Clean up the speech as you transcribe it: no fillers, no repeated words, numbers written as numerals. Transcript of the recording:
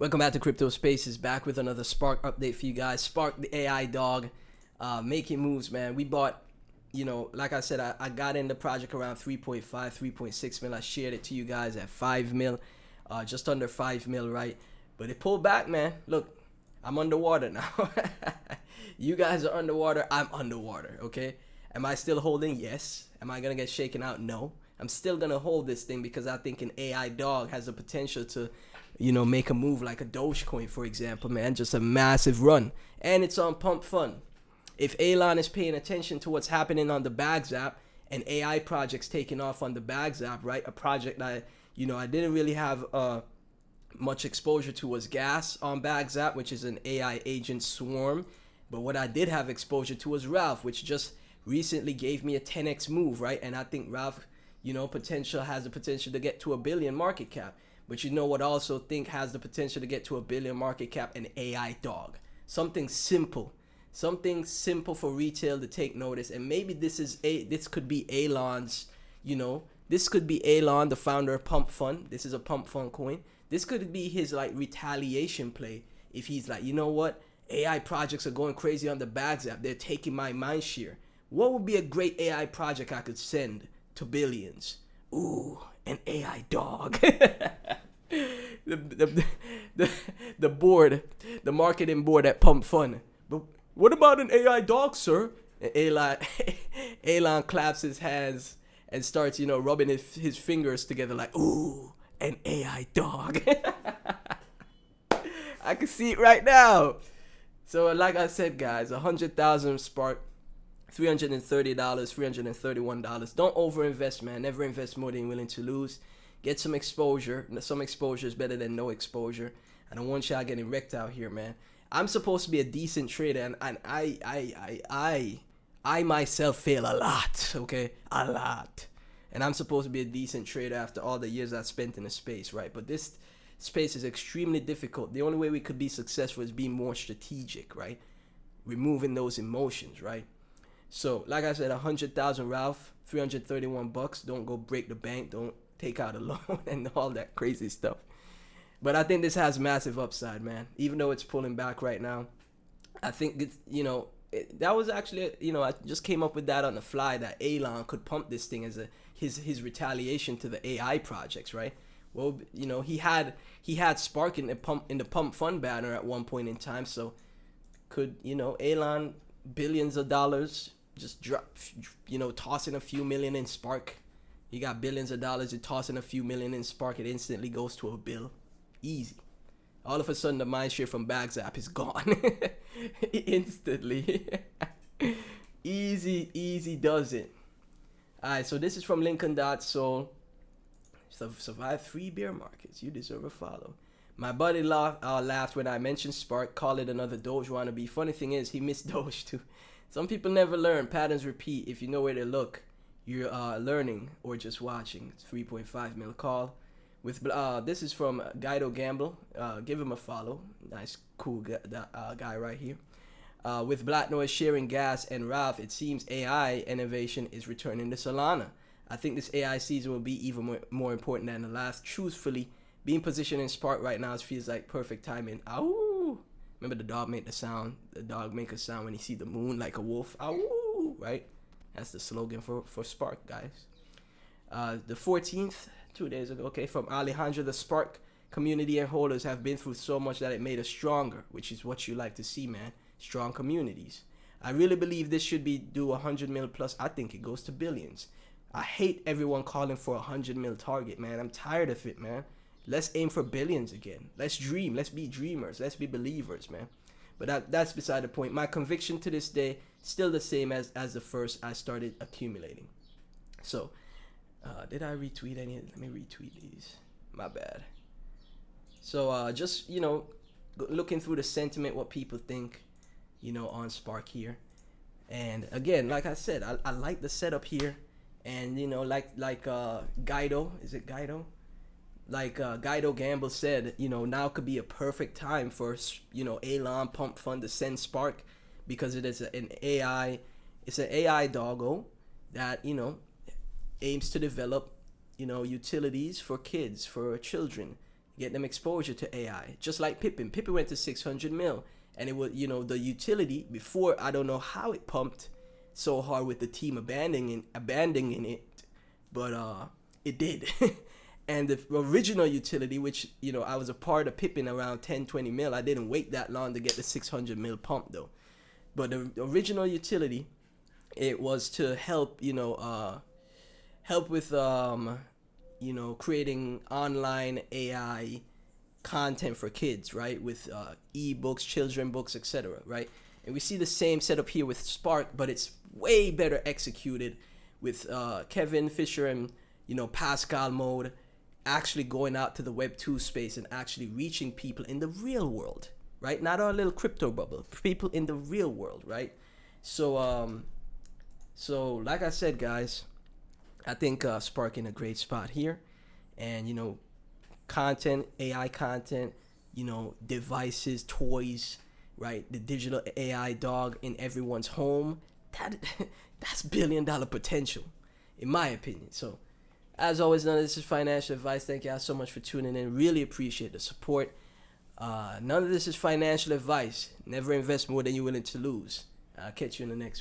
Welcome back to Crypto Spaces, back with another Spark update for you guys. Spark, the AI dog, making moves, man. We bought, like I said, I got in the project around 3.5, 3.6 mil. I shared it to you guys at 5 mil, just under 5 mil, right? But it pulled back, man. Look, I'm underwater now. You guys are underwater. I'm underwater, okay? Am I still holding? Yes. Am I going to get shaken out? No. I'm still going to hold this thing because I think an AI dog has the potential to, make a move like a dogecoin, for example, man. Just a massive run. And it's on Pumpfun. If Elon is paying attention to what's happening on the Bags app and AI projects taking off on the Bags app, right? A project that, I didn't really have much exposure to was Gas on Bags app, which is an AI agent swarm. But what I did have exposure to was Ralph, which just recently gave me a 10x move, right? And I think Ralph, has the potential to get to $1 billion market cap. But what also think has the potential to get to $1 billion market cap? An AI dog. Something simple for retail to take notice. And maybe this could be Elon's, this could be Elon, the founder of Pumpfun. This is a Pumpfun coin. This could be his retaliation play. If he's like, you know what? AI projects are going crazy on the Bags app. They're taking my mind share. What would be a great AI project I could send to billions? Ooh, an AI dog. the board, the marketing board at Pumpfun. But what about an AI dog, sir? And Elon claps his hands and starts, rubbing his fingers together like, ooh, an AI dog. I can see it right now. So like I said, guys, 100,000 Spark, $330, $331. Don't overinvest, man. Never invest more than you're willing to lose. Get some exposure. Some exposure is better than no exposure. I don't want y'all getting wrecked out here, man. I'm supposed to be a decent trader, and I myself fail a lot, okay? A lot. And I'm supposed to be a decent trader after all the years I've spent in the space, right? But this space is extremely difficult. The only way we could be successful is being more strategic, right? Removing those emotions, right? So, like I said, 100,000 Ralph, $331. Don't go break the bank. Don't take out a loan and all that crazy stuff. But I think this has massive upside, man. Even though it's pulling back right now, I think it's, that was actually, I just came up with that on the fly, that Elon could pump this thing as his retaliation to the AI projects, right? Well, he had Spark in the Pumpfun banner at one point in time, so could Elon billions of dollars just drop, tossing a few million in Spark. You got billions of dollars, you tossing a few million in Spark, it instantly goes to $1 billion. Easy. All of a sudden, the mindshare from Bags app is gone. Instantly. Easy does it. Alright, so this is from Lincoln.Soul. Survive 3 bear markets. You deserve a follow. My buddy laughed when I mentioned Spark, call it another Doge wannabe. Funny thing is, he missed Doge too. Some people never learn. Patterns repeat. If you know where to look, you're learning or just watching. It's 3.5 mil call. With this is from Guido Gamble. Give him a follow. Nice, cool guy right here. With Black Noise sharing Gas and Ralph, it seems AI innovation is returning to Solana. I think this AI season will be even more important than the last. Truthfully, being positioned in Spark right now feels like perfect timing. Ow! Remember the dog make the sound. The dog make a sound when he see the moon like a wolf. Ow! Right? That's the slogan for Spark, guys. The 14th, 2 days ago, okay, from Alejandro, the Spark community and holders have been through so much that it made us stronger, which is what you like to see, man. Strong communities. I really believe this should be do 100 mil plus. I think it goes to billions. I hate everyone calling for 100 mil target, man. I'm tired of it, man. Let's aim for billions again. Let's dream. Let's be dreamers. Let's be believers, man. But that's beside the point. My conviction to this day still the same as the first I started accumulating. So, did I retweet any? Let me retweet these. My bad. So, just, looking through the sentiment, what people think, on Spark here. And again, like I said, I like the setup here. And, like Guido, is it Guido? Like Guido Gamble said, now could be a perfect time for, Elon Pumpfun to send Spark, because it is an AI, it's an AI doggo that, aims to develop, utilities for kids, for children, get them exposure to AI. Just like Pippin. Pippin went to 600 mil, and it was, you know, the utility before, I don't know how it pumped so hard with the team abandoning it, but it did. And the original utility, which, you know, I was a part of Pippin around 10-20 mil. I didn't wait that long to get the 600 mil pump though. But the original utility, it was to help, you know, help with you know, creating online AI content for kids, right? With ebooks, children books, etc., right? And we see the same setup here with Spark, but it's way better executed with Kevin Fisher and, you know, Pascal mode, actually going out to the Web 2 space and actually reaching people in the real world, right? Not our little crypto bubble, people in the real world, right? So so like I said, guys, I think Spark in a great spot here. And, you know, content, AI content, you know, devices, toys, right? The digital AI dog in everyone's home. That's $1 billion potential, in my opinion. So, as always, none of this is financial advice. Thank y'all so much for tuning in. Really appreciate the support. None of this is financial advice. Never invest more than you're willing to lose. I'll catch you in the next one.